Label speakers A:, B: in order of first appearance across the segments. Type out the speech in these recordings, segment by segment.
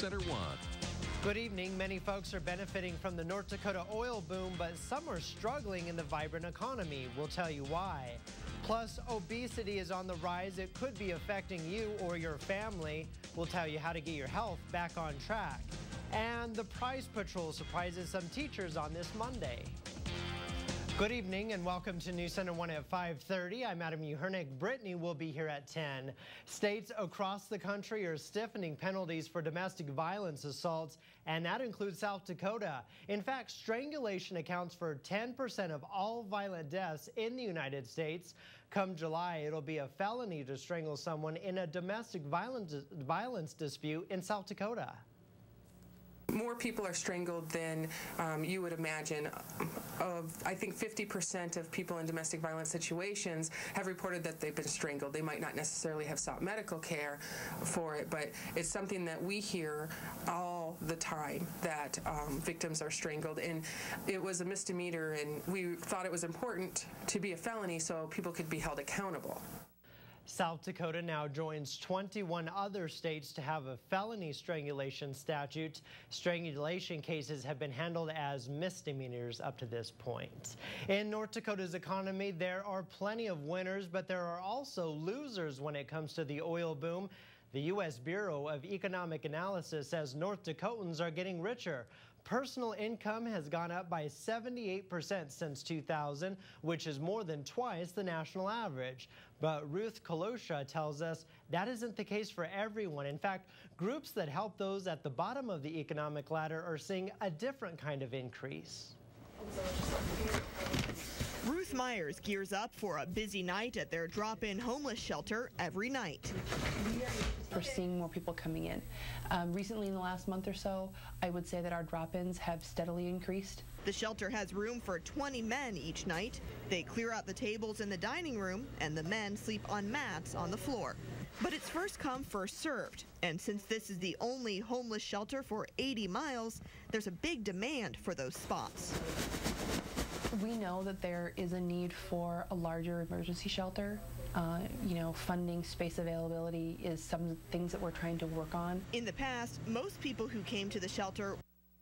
A: Center 1.
B: Good evening. Many folks are benefiting from the North Dakota oil boom, but some are struggling in the vibrant economy. We'll tell you why. Plus, obesity is on the rise. It could be affecting you or your family. We'll tell you how to get your health back on track. And the Prize Patrol surprises some teachers on this Monday. Good evening and welcome to News Center 1 at 5:30. I'm AdamU. Brittany will be here at 10. States across the country are stiffening penalties for domestic violence assaults, and that includes South Dakota. In fact, strangulation accounts for 10% of all violent deaths in the United States. Come July, it'll be a felony to strangle someone in a domestic violence dispute in South Dakota.
C: More people are strangled than you would imagine. I think 50% of people in domestic violence situations have reported that they've been strangled. They might not necessarily have sought medical care for it, but it's something that we hear all the time, that victims are strangled. And it was a misdemeanor, and we thought it was important to be a felony so people could be held accountable.
B: South Dakota now joins 21 other states to have a felony strangulation statute. Strangulation cases have been handled as misdemeanors up to this point. In North Dakota's economy, there are plenty of winners, but there are also losers when it comes to the oil boom. The U.S. Bureau of Economic Analysis says North Dakotans are getting richer. Personal income has gone up by 78% since 2000, which is more than twice the national average. But Ruth Kolosha tells us that isn't the case for everyone. In fact, groups that help those at the bottom of the economic ladder are seeing a different kind of increase.
D: Ruth Myers gears up for a busy night at their drop-in homeless shelter every night.
E: We're seeing more people coming in. Recently, in the last month or so, I would say that our drop-ins have steadily increased.
D: The shelter has room for 20 men each night. They clear out the tables in the dining room, and the men sleep on mats on the floor. But it's first come, first served. And since this is the only homeless shelter for 80 miles, there's a big demand for those spots.
E: We know that there is a need for a larger emergency shelter. Funding, space availability is some things that we're trying to work on.
D: In the past, most people who came to the shelter were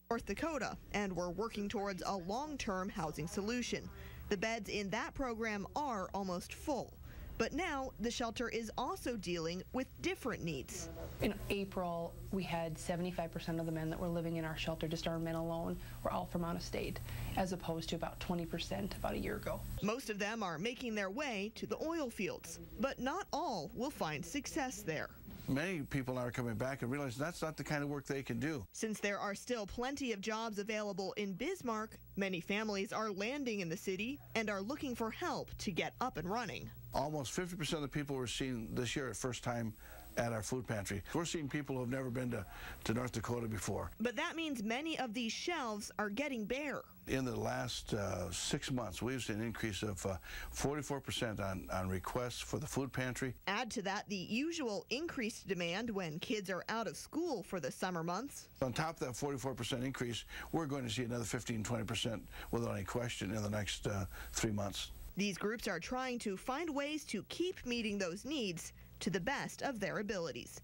D: North Dakota and were working towards a long-term housing solution. The beds in that program are almost full. But now the shelter is also dealing with different needs.
E: In April, we had 75% of the men that were living in our shelter, just our men alone, were all from out of state, as opposed to about 20% about a year ago.
D: Most of them are making their way to the oil fields, but not all will find success there.
F: Many people are coming back and realize that's not the kind of work they can do.
D: Since there are still plenty of jobs available in Bismarck, many families are landing in the city and are looking for help to get up and running.
F: Almost 50% of the people we're seeing this year are first time at our food pantry. We're seeing people who have never been to North Dakota before.
D: But that means many of these shelves are getting bare.
F: In the last 6 months, we've seen an increase of 44% on requests for the food pantry.
D: Add to that the usual increased demand when kids are out of school for the summer months.
F: On top of that 44% increase, we're going to see another 15-20% without any question in the next 3 months.
D: These groups are trying to find ways to keep meeting those needs to the best of their abilities.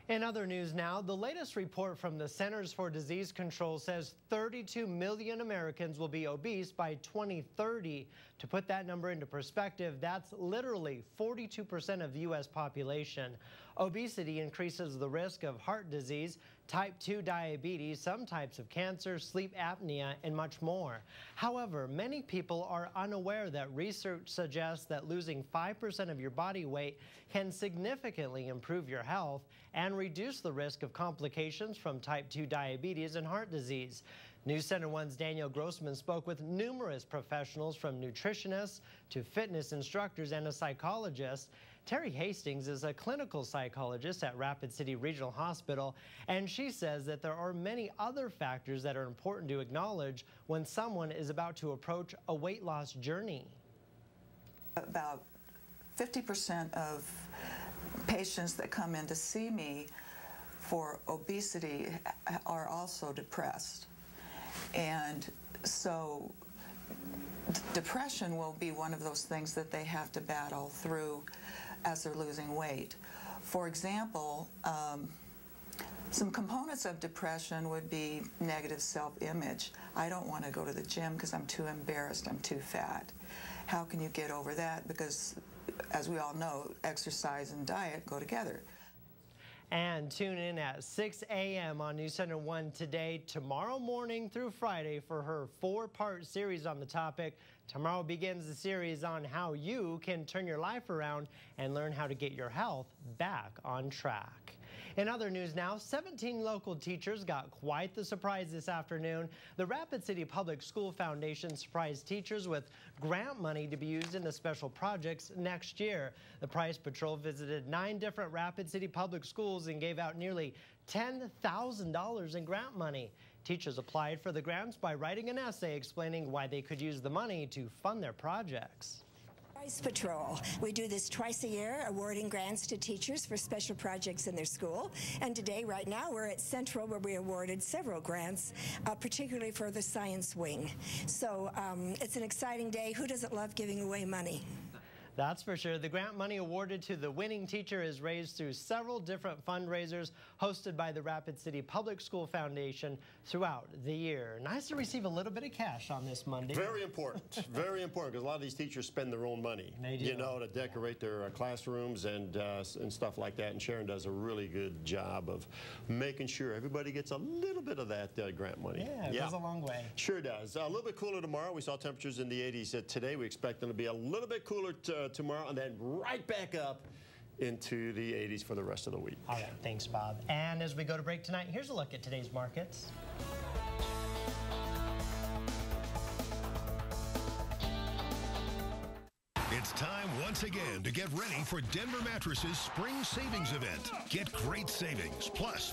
B: In other news now, the latest report from the Centers for Disease Control says 32 million Americans will be obese by 2030. To put that number into perspective, that's literally 42% of the U.S. population. Obesity increases the risk of heart disease, type 2 diabetes, some types of cancer, sleep apnea, and much more. However, many people are unaware that research suggests that losing 5% of your body weight can significantly improve your health and reduce the risk of complications from type 2 diabetes and heart disease. News Center 1's Daniel Grossman spoke with numerous professionals, from nutritionists to fitness instructors and a psychologist. Terry Hastings is a clinical psychologist at Rapid City Regional Hospital, and she says that there are many other factors that are important to acknowledge when someone is about to approach a weight loss journey.
G: About 50% of patients that come in to see me for obesity are also depressed. And so depression will be one of those things that they have to battle through as they're losing weight. For example, Some components of depression would be negative self-image. I don't want to go to the gym because I'm too embarrassed, I'm too fat. How can you get over that? Because, as we all know, exercise and diet go together.
B: And tune in at 6 a.m. on News Center 1 today, tomorrow morning through Friday for her 4-part series on the topic. Tomorrow begins the series on how you can turn your life around and learn how to get your health back on track. In other news now, 17 local teachers got quite the surprise this afternoon. The Rapid City Public School Foundation surprised teachers with grant money to be used into special projects next year. The Price Patrol visited 9 different Rapid City public schools and gave out nearly $10,000 in grant money. Teachers applied for the grants by writing an essay explaining why they could use the money to fund their projects.
A: Price Patrol. We do this twice a year, awarding grants to teachers for special projects in their school. And today, right now, we're at Central, where we awarded several grants, particularly for the science wing. So it's an exciting day. Who doesn't love giving away money?
B: That's for sure. The grant money awarded to the winning teacher is raised through several different fundraisers hosted by the Rapid City Public School Foundation throughout the year. Nice to receive a little bit of cash on this Monday.
H: Very important. Very important, because a lot of these teachers spend their own money,
B: they do.
H: You know, to decorate their classrooms and stuff like that. And Sharon does a really good job of making sure everybody gets a little bit of that grant money.
B: Yeah, it goes a long way.
H: Sure does. A little bit cooler tomorrow. We saw temperatures in the 80s today. We expect them to be a little bit cooler tomorrow, and then right back up into the 80s for the rest of the week.
B: All right, thanks, Bob. And as we go to break tonight, here's a look at today's markets.
I: It's time once again to get ready for Denver Mattress's Spring Savings Event. Get great savings, plus